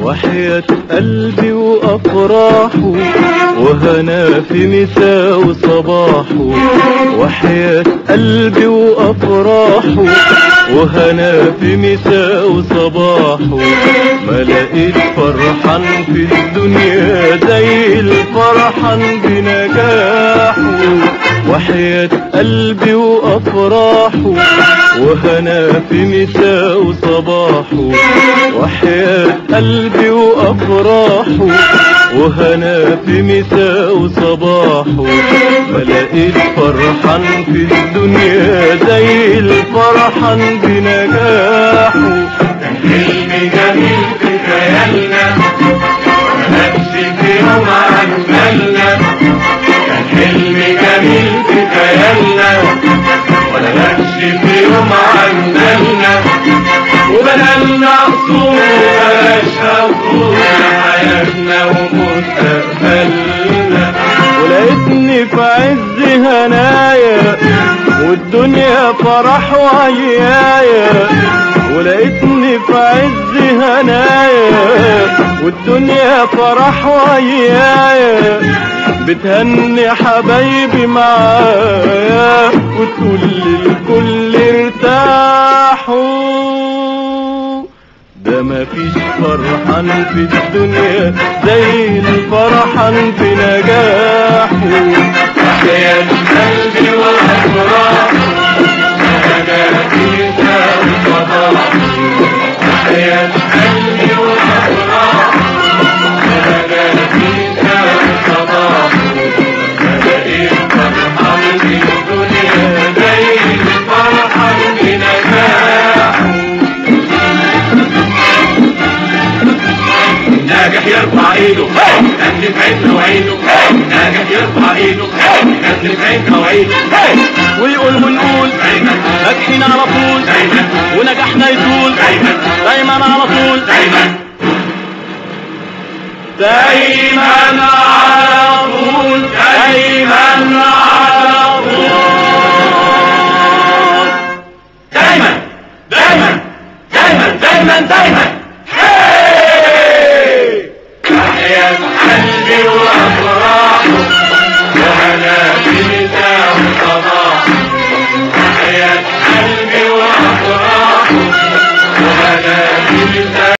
وحياة قلبي وأفراحه وهنا في مساء وصباحه، وحياة قلبي وأفراحه وهنا في مساء وصباحه، ما لقيت فرحان في الدنيا زي الفرحان بنجاحه. وحياة قلبي وأفراحه وهنا في مساء وصباحه، وحياة قلبي وأفراحه وهنا في مساء وصباحه، ما لقيت فرحان في الدنيا زي الفرحان بنجاحه. كان حلم جميل في خيالنا ملكش في يوم عن بالنا، كان حلم جميل في خيالنا ولا ملكش في يوم عن بالنا، وبنالنا قصور مبقاش قصور حياتنا ومستقبلنا. ولقيتني في عز هنايا والدنيا فرح وعيايا، ولقيتني في عز هنايا والدنيا فرح وعيايا، بتهني حبايبي معايا وتقول للكل ارتاحوا. ده مفيش فرحان في الدنيا زي الفرحان في نجاحه. وحياة قلبي وأفراحه وهنا في مساء وصباحه، وحياة قلبي وأفراحه وهنا في مساء وصباحه، ما لقيت فرحان في الدنيا زي الفرحان بنجاحه. ناجح يرفع ايده ينزل في عينه وعيده، ناجح يرفع ايده ينزل في عينه وعيده، ويقول ونقول ناجحين على طول دايما، ونجاحنا يطول دايما دايما على طول، دايما دايما على طول، دايما على طول، دايما دايما دايما دايما دايما. وحياة قلبي